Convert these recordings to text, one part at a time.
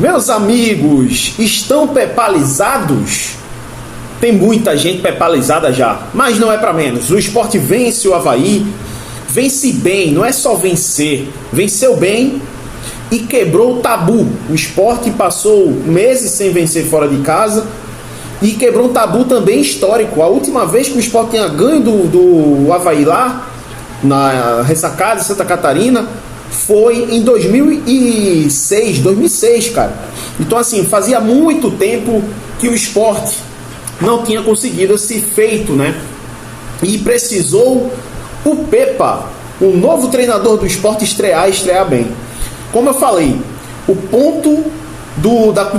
Meus amigos, estão pepalizados? Tem muita gente pepalizada já, mas não é para menos. O Sport vence o Avaí, vence bem, não é só vencer, venceu bem e quebrou o tabu. O Sport passou meses sem vencer fora de casa e quebrou um tabu também histórico. A última vez que o Sport tinha ganho do Avaí lá, na ressacada de Santa Catarina, foi em 2006, cara. Então assim, fazia muito tempo que o Sport não tinha conseguido esse feito, né? E precisou o Pepa, o novo treinador do Sport, estrear bem. Como eu falei, o ponto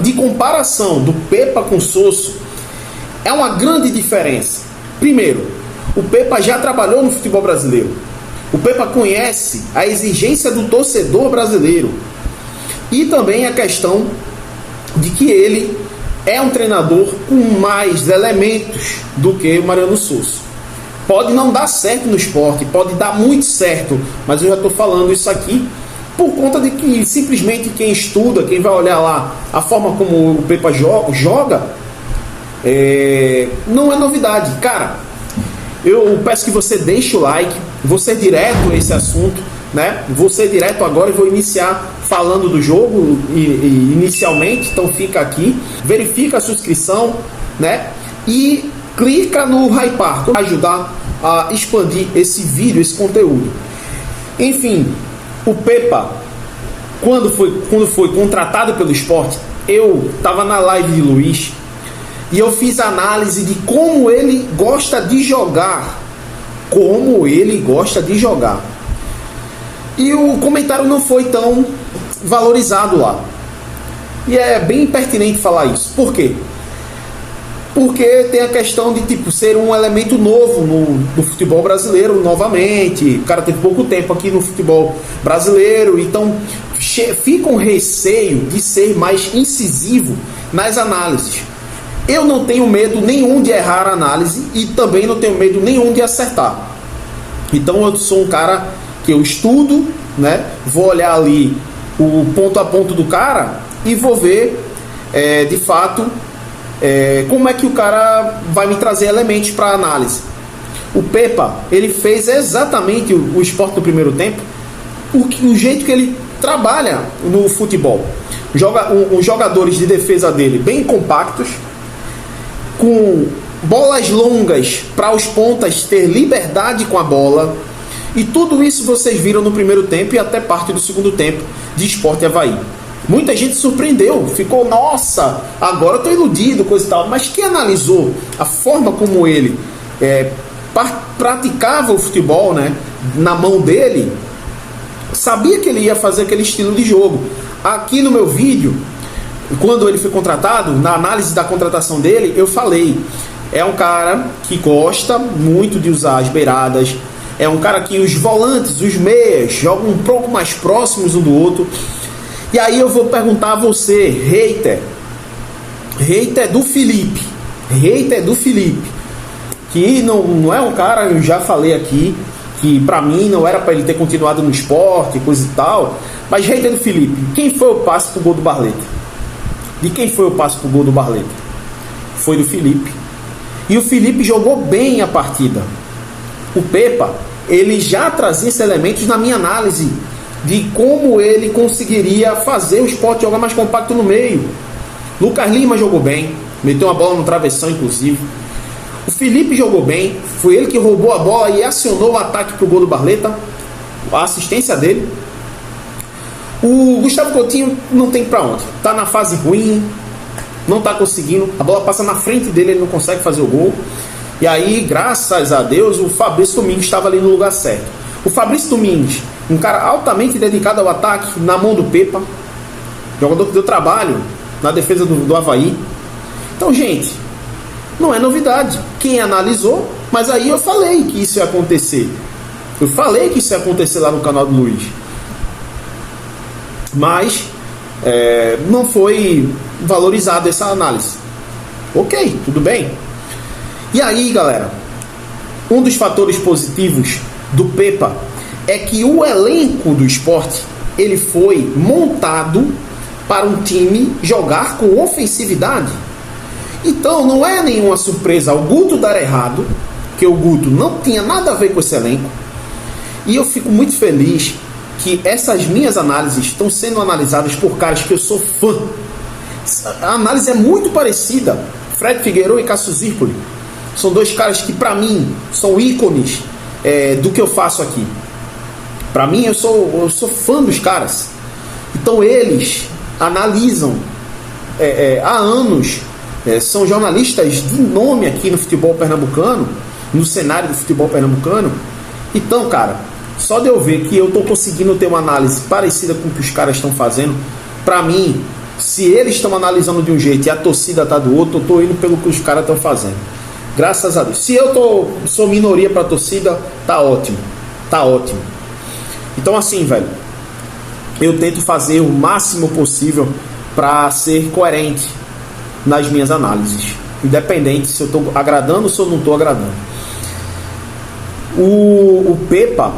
de comparação do Pepa com o Sosso é uma grande diferença. Primeiro, o Pepa já trabalhou no futebol brasileiro. O Pepa conhece a exigência do torcedor brasileiro. E também a questão de que ele é um treinador com mais elementos do que o Mariano Sosso. Pode não dar certo no Sport, pode dar muito certo, mas eu já estou falando isso aqui por conta de que simplesmente quem estuda, quem vai olhar lá a forma como o Pepa joga, não é novidade. Cara, eu peço que você deixe o like, vou ser direto a esse assunto, né? Vou ser direto agora e vou iniciar falando do jogo inicialmente, então fica aqui, verifica a sua inscrição, né? E clica no hypar para ajudar a expandir esse vídeo, esse conteúdo. Enfim, o Pepa, quando foi contratado pelo Sport, eu estava na live de Luiz e eu fiz análise de como ele gosta de jogar. E o comentário não foi tão valorizado lá. E é bem pertinente falar isso. Por quê? Porque tem a questão de ser um elemento novo no futebol brasileiro novamente. O cara teve pouco tempo aqui no futebol brasileiro, então fica um receio de ser mais incisivo nas análises. Eu não tenho medo nenhum de errar a análise e também não tenho medo nenhum de acertar. Então eu sou um cara que eu estudo, né? Vou olhar ali o ponto a ponto do cara e vou ver de fato como é que o cara vai me trazer elementos para análise. O Pepa, ele fez exatamente o Sport do primeiro tempo, o jeito que ele trabalha no futebol. Os jogadores de defesa dele bem compactos, com bolas longas para os pontas ter liberdade com a bola. E tudo isso vocês viram no primeiro tempo e até parte do segundo tempo de Sport e Avaí. Muita gente surpreendeu, ficou, nossa, agora eu estou iludido, coisa e tal. Mas quem analisou a forma como ele praticava o futebol, né, na mão dele, sabia que ele ia fazer aquele estilo de jogo. Aqui no meu vídeo, quando ele foi contratado, na análise da contratação dele, eu falei, é um cara que gosta muito de usar as beiradas, é um cara que os volantes, os meias, jogam um pouco mais próximos um do outro. E aí eu vou perguntar a você, hater do Felipe, que não é um cara, eu já falei aqui, que pra mim não era pra ele ter continuado no Sport, coisa e tal, mas hater do Felipe, quem foi o passe pro gol do Barleta? De quem foi o passe pro gol do Barleta? Foi do Felipe. E o Felipe jogou bem a partida. O Pepa, ele já trazia esses elementos na minha análise de como ele conseguiria fazer o Sport jogar mais compacto no meio. Lucas Lima jogou bem, meteu uma bola no travessão inclusive. O Felipe jogou bem, foi ele que roubou a bola e acionou o ataque pro gol do Barleta, a assistência dele. O Gustavo Coutinho não tem pra onde, tá na fase ruim, não tá conseguindo, a bola passa na frente dele, ele não consegue fazer o gol. E aí, graças a Deus, o Fabrício Domingues estava ali no lugar certo. O Fabrício Domingues, um cara altamente dedicado ao ataque, na mão do Pepa, jogador que deu trabalho na defesa do Avaí. Então, gente, não é novidade. Quem analisou, mas aí eu falei que isso ia acontecer. Eu falei que isso ia acontecer lá no canal do Luiz. Mas não foi valorizada essa análise. Ok, tudo bem. E aí, galera, um dos fatores positivos do Pepa é que o elenco do Sport, ele foi montado para um time jogar com ofensividade. Então não é nenhuma surpresa o Guto dar errado, que o Guto não tinha nada a ver com esse elenco. E eu fico muito feliz que essas minhas análises estão sendo analisadas por caras que eu sou fã. A análise é muito parecida. Fred Figueiredo e Cássio Zirpoli são dois caras que, para mim, são ícones do que eu faço aqui. Para mim, eu sou fã dos caras. Então, eles analisam há anos, são jornalistas de nome aqui no futebol pernambucano, no cenário do futebol pernambucano. Então, cara, só de eu ver que eu estou conseguindo ter uma análise parecida com o que os caras estão fazendo, para mim, se eles estão analisando de um jeito e a torcida tá do outro, eu estou indo pelo que os caras estão fazendo. Graças a Deus. Se eu sou minoria para a torcida, tá ótimo. Tá ótimo. Então, assim, velho, eu tento fazer o máximo possível para ser coerente nas minhas análises, independente se eu estou agradando ou se eu não estou agradando. O Pepa,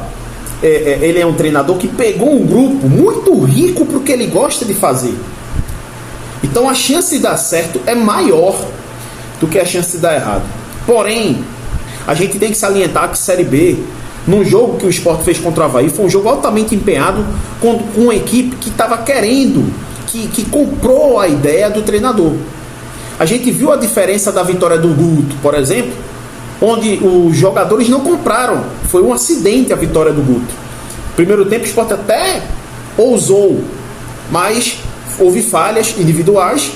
ele é um treinador que pegou um grupo muito rico para o que ele gosta de fazer. Então a chance de dar certo é maior do que a chance de dar errado. Porém, a gente tem que salientar que Série B, num jogo que o Sport fez contra o Avaí, foi um jogo altamente empenhado com uma equipe que estava querendo, que comprou a ideia do treinador. A gente viu a diferença da vitória do Guto, por exemplo, onde os jogadores não compraram. Foi um acidente a vitória do Guto. Primeiro tempo o Sport até ousou, mas houve falhas individuais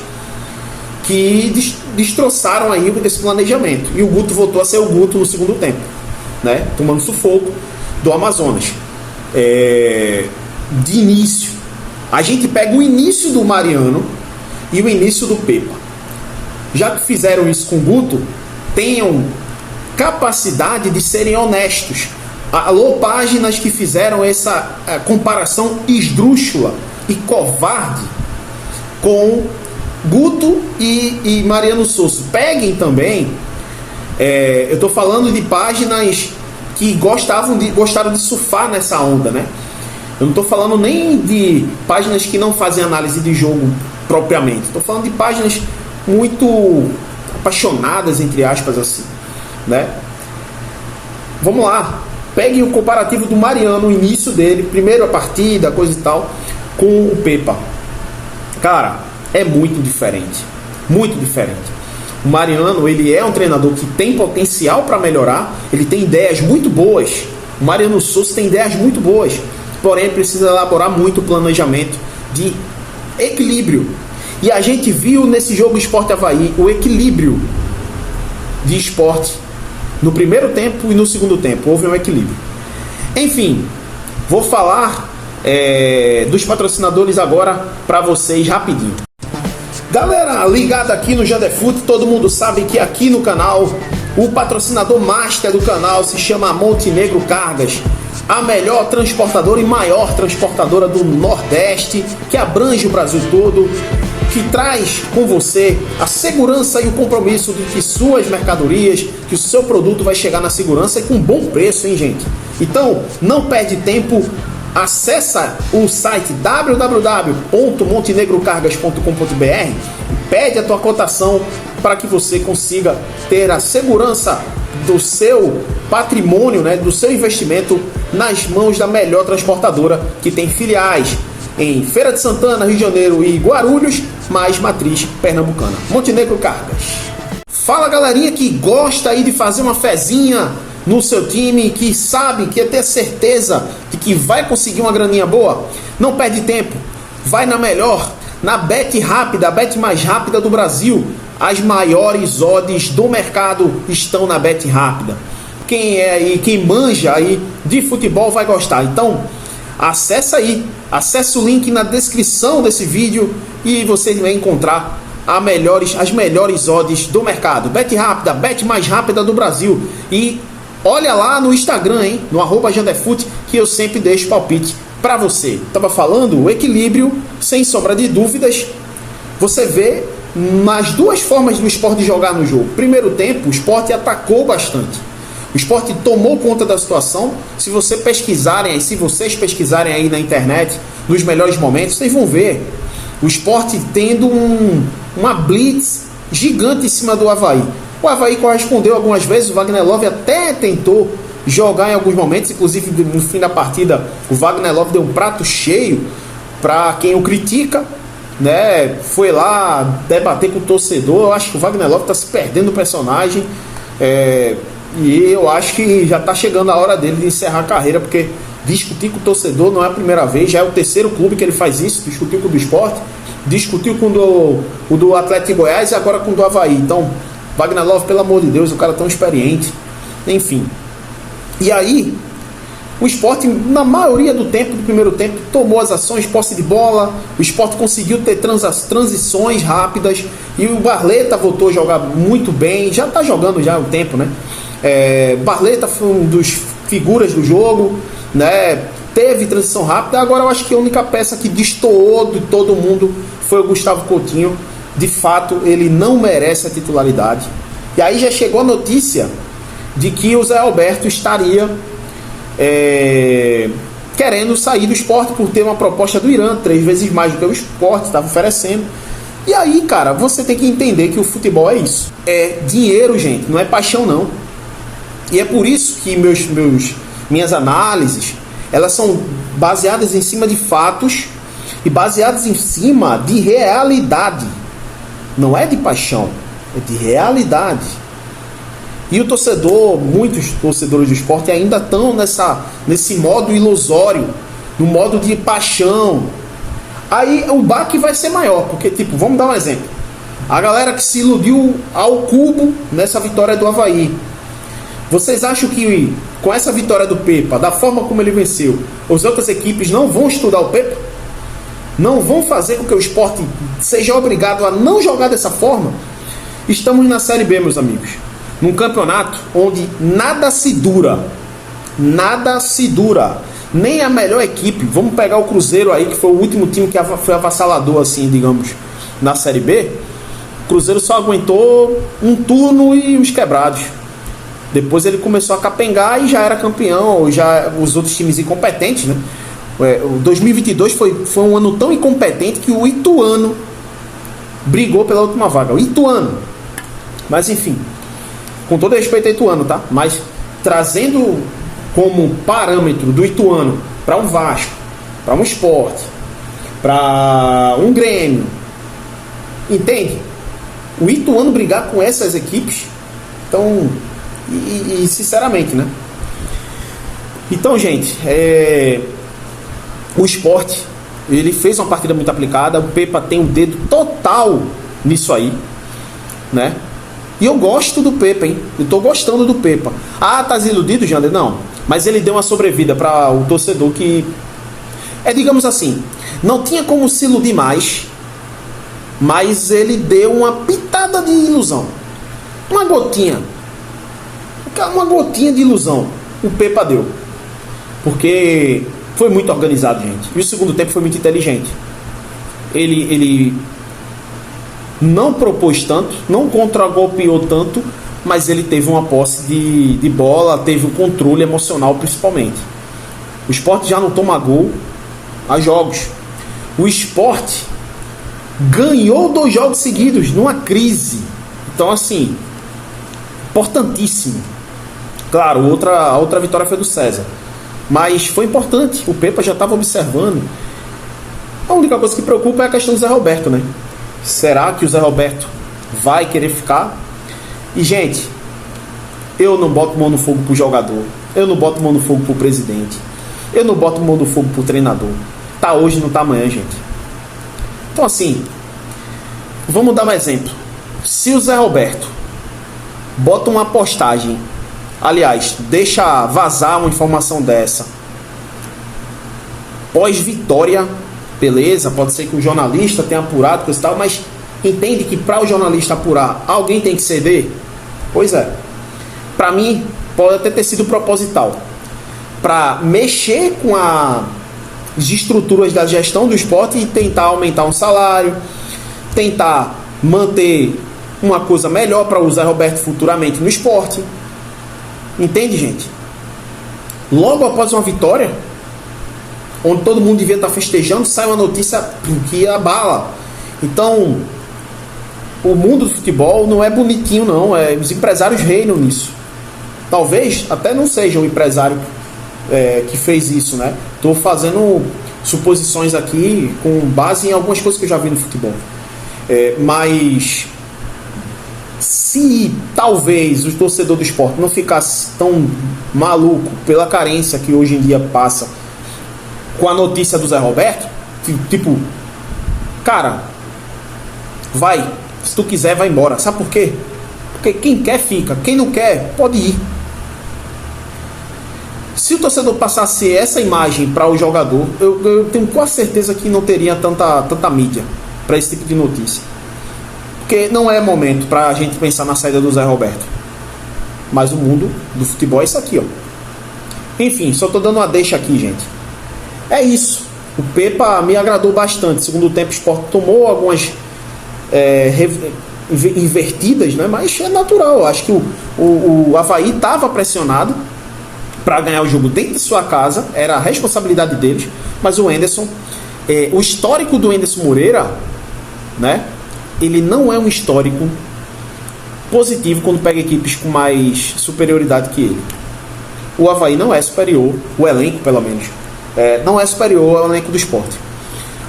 que destroçaram aí esse planejamento. E o Guto voltou a ser o Guto no segundo tempo, né? Tomando sufoco do Amazonas. De início, a gente pega o início do Mariano e o início do Pepa. Já que fizeram isso com o Guto, tenham capacidade de serem honestos. Alô, páginas que fizeram essa comparação esdrúxula e covarde com Guto e Mariano Souza. Peguem também, eu estou falando de páginas que gostaram de surfar nessa onda, né? Eu não estou falando nem de páginas que não fazem análise de jogo propriamente. Estou falando de páginas muito apaixonadas, entre aspas, assim, né? Vamos lá. Peguem o comparativo do Mariano, o início dele, primeiro a partida, coisa e tal, com o Pepa. Cara, é muito diferente. Muito diferente. O Mariano, ele é um treinador que tem potencial para melhorar, ele tem ideias muito boas. O Mariano Souza tem ideias muito boas, porém precisa elaborar muito planejamento de equilíbrio. E a gente viu nesse jogo Sport Avaí o equilíbrio de Sport no primeiro tempo e no segundo tempo. Houve um equilíbrio. Enfim, vou falar dos patrocinadores agora para vocês rapidinho. Galera, ligado aqui no Jandefut, todo mundo sabe que aqui no canal o patrocinador master do canal se chama Montenegro Cargas, a melhor transportadora e maior transportadora do Nordeste, que abrange o Brasil todo, que traz com você a segurança e o compromisso de que suas mercadorias, que o seu produto vai chegar na segurança e com bom preço, hein, gente? Então, não perde tempo, acessa o site www.montenegrocargas.com.br, pede a tua cotação para que você consiga ter a segurança do seu patrimônio, né, do seu investimento nas mãos da melhor transportadora, que tem filiais em Feira de Santana, Rio de Janeiro e Guarulhos, mais matriz pernambucana. Montenegro Cargas. Fala, galerinha que gosta aí de fazer uma fezinha no seu time, que sabe, que ter certeza de que vai conseguir uma graninha boa. Não perde tempo, vai na melhor, na Bet Rápida, a Bet mais rápida do Brasil. As maiores odds do mercado estão na Bet Rápida. Quem manja aí de futebol vai gostar. Então, acessa aí, acesse o link na descrição desse vídeo e você vai encontrar as melhores odds do mercado. Bet Rápida, Bet mais rápida do Brasil. E olha lá no Instagram, hein, no @Jandefut, que eu sempre deixo palpite para você. Tava falando o equilíbrio, sem sombra de dúvidas. Você vê nas duas formas do Sport jogar no jogo. Primeiro tempo, o Sport atacou bastante. O Sport tomou conta da situação. Se vocês pesquisarem aí na internet, nos melhores momentos, vocês vão ver O Sport tendo uma blitz gigante em cima do Avaí. O Avaí correspondeu algumas vezes, o Wagner Love até tentou jogar em alguns momentos, inclusive no fim da partida o Wagner Love deu um prato cheio para quem o critica, né? Foi lá debater com o torcedor. Eu acho que o Wagner Love está se perdendo o personagem, e eu acho que já está chegando a hora dele de encerrar a carreira, porque discutir com o torcedor não é a primeira vez, já é o terceiro clube que ele faz isso. Discutiu com o do Sport, discutiu com o do Atlético Goiás e agora com o do Avaí. Então, Wagner Love, pelo amor de Deus, o cara tão experiente, enfim. E aí, o Sport, na maioria do tempo, do primeiro tempo, tomou as ações, posse de bola, o Sport conseguiu ter transições rápidas, e o Barleta voltou a jogar muito bem, já está jogando já há um tempo, né? Barleta foi um dos figuras do jogo, né? Teve transição rápida. Agora eu acho que a única peça que destoou de todo mundo foi o Gustavo Coutinho. De fato, ele não merece a titularidade. E aí já chegou a notícia de que o Zé Roberto estaria querendo sair do Sport por ter uma proposta do Irã, 3 vezes mais do que o Sport estava oferecendo. E aí, cara, você tem que entender que o futebol é isso. É dinheiro, gente, não é paixão, não. E é por isso que minhas análises, elas são baseadas em cima de fatos e baseadas em cima de realidade. Não é de paixão, é de realidade. E o torcedor, muitos torcedores do esporte ainda estão nesse modo ilusório, no modo de paixão. Aí o baque vai ser maior, porque, tipo, vamos dar um exemplo. A galera que se iludiu ao cubo nessa vitória do Avaí. Vocês acham que com essa vitória do Pepa, da forma como ele venceu, as outras equipes não vão estudar o Pepa? Não vão fazer com que o Sport seja obrigado a não jogar dessa forma? Estamos na Série B, meus amigos. Num campeonato onde nada se dura. Nada se dura. Nem a melhor equipe. Vamos pegar o Cruzeiro aí, que foi o último time que foi avassalador, assim, digamos, na Série B. O Cruzeiro só aguentou um turno e os quebrados. Depois ele começou a capengar e já era campeão. Já os outros times incompetentes, né? O 2022 foi um ano tão incompetente que o Ituano brigou pela última vaga. O Ituano. Mas enfim, com todo respeito ao Ituano, tá? Mas trazendo como parâmetro do Ituano para um Vasco, para um Sport, para um Grêmio, entende? O Ituano brigar com essas equipes, então, e sinceramente, né? Então, gente, o Sport, ele fez uma partida muito aplicada. O Pepa tem um dedo total nisso aí, né? E eu gosto do Pepa, hein? Eu tô gostando do Pepa. Ah, tá desiludido, Jander? Não. Mas ele deu uma sobrevida para o torcedor que... digamos assim, não tinha como se iludir mais, mas ele deu uma pitada de ilusão. Uma gotinha de ilusão o Pepa deu. Porque foi muito organizado, gente. E o segundo tempo foi muito inteligente. Ele não propôs tanto, não contragolpeou tanto, mas ele teve uma posse de bola, teve o controle emocional principalmente. O Sport já não toma gol há jogos. O Sport ganhou 2 jogos seguidos numa crise. Então, assim, importantíssimo. Claro, a outra vitória foi do César, mas foi importante. O Pepa já estava observando. A única coisa que preocupa é a questão do Zé Roberto, né? Será que o Zé Roberto vai querer ficar? E, gente, eu não boto mão no fogo pro jogador, eu não boto mão no fogo pro presidente, eu não boto mão no fogo pro treinador. Tá hoje, não tá amanhã, gente. Então, assim, vamos dar um exemplo. Se o Zé Roberto bota uma postagem, aliás, deixa vazar uma informação dessa pós-vitória, beleza, pode ser que o jornalista tenha apurado, coisa e tal, mas entende que para o jornalista apurar, alguém tem que ceder? Pois é. Para mim, pode até ter sido proposital, para mexer com as estruturas da gestão do esporte e tentar aumentar um salário, tentar manter uma coisa melhor para o Zé Roberto futuramente no esporte. Entende, gente? Logo após uma vitória, onde todo mundo devia estar festejando, sai uma notícia que abala. Então, o mundo do futebol não é bonitinho não, os empresários reinam nisso. Talvez até não seja o empresário que fez isso, né? Estou fazendo suposições aqui com base em algumas coisas que eu já vi no futebol. Mas se talvez o torcedor do esporte não ficasse tão maluco pela carência que hoje em dia passa com a notícia do Zé Roberto, tipo, cara, vai, se tu quiser vai embora. Sabe por quê? Porque quem quer fica, quem não quer pode ir. Se o torcedor passasse essa imagem para o jogador, eu tenho quase certeza que não teria tanta mídia para esse tipo de notícia. Porque não é momento para a gente pensar na saída do Zé Roberto. Mas o mundo do futebol é isso aqui, ó. Enfim, só estou dando uma deixa aqui, gente. É isso. O Pepa me agradou bastante. Segundo tempo, o Sport tomou algumas invertidas, né? Mas é natural. Eu acho que o Avaí estava pressionado para ganhar o jogo dentro de sua casa, era a responsabilidade deles, mas o Enderson, o histórico do Enderson Moreira, né, ele não é um histórico positivo quando pega equipes com mais superioridade que ele. O Avaí não é superior, o elenco pelo menos, não é superior ao elenco do Sport.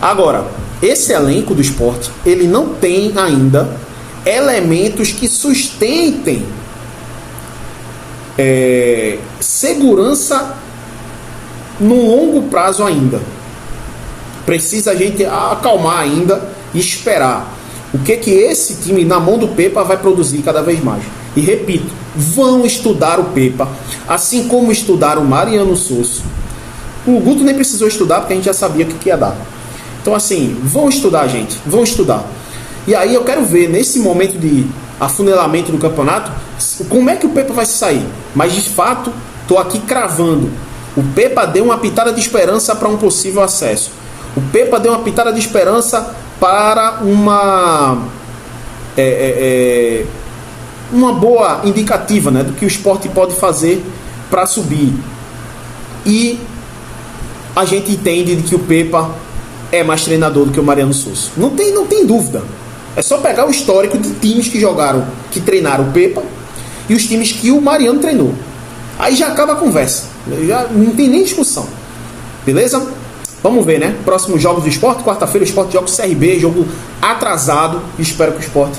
Agora, esse elenco do Sport, ele não tem ainda elementos que sustentem segurança no longo prazo ainda. Precisa a gente acalmar ainda e esperar o que esse time na mão do Pepa vai produzir cada vez mais. E repito, vão estudar o Pepa, assim como estudaram o Mariano Souza. O Guto nem precisou estudar porque a gente já sabia o que ia dar. Então assim, vão estudar, gente, vão estudar. E aí eu quero ver nesse momento de afunilamento do campeonato como é que o Pepa vai se sair. Mas de fato, estou aqui cravando. O Pepa deu uma pitada de esperança para um possível acesso. O Pepa deu uma pitada de esperança para uma boa indicativa, né, do que o Sport pode fazer para subir. E a gente entende que o Pepa é mais treinador do que o Mariano Souza. Não tem dúvida. É só pegar o histórico de times que treinaram o Pepa e os times que o Mariano treinou. Aí já acaba a conversa. Já não tem nem discussão. Beleza? Vamos ver, né? Próximos jogos do Sport. Quarta-feira o Sport joga o CRB, jogo atrasado. Espero que o Sport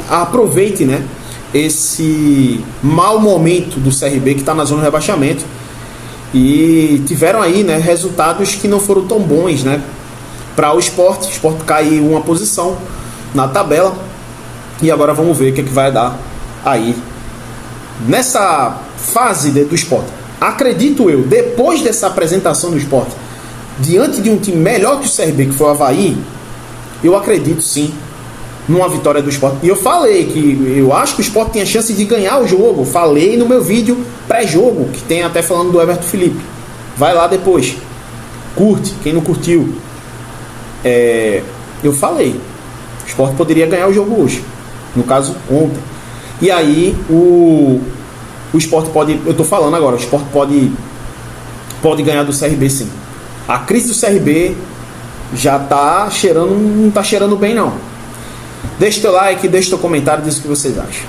aproveite, né, esse mau momento do CRB que está na zona de rebaixamento. E tiveram aí, né, resultados que não foram tão bons, né, para o Sport. O Sport caiu uma posição na tabela. E agora vamos ver o que vai dar aí nessa fase do Sport. Acredito eu, depois dessa apresentação do Sport diante de um time melhor que o CRB, que foi o Avaí, eu acredito sim numa vitória do Sport. E eu falei que eu acho que o Sport tem a chance de ganhar o jogo. Falei no meu vídeo pré-jogo, que tem até falando do Everton Felipe. Vai lá depois, curte, quem não curtiu. Eu falei, o Sport poderia ganhar o jogo hoje, no caso ontem. E aí o Sport pode, eu tô falando agora, o Sport pode ganhar do CRB sim. A crise do CRB já tá cheirando, não tá cheirando bem não. Deixa teu like, deixa teu comentário, diz o que vocês acham.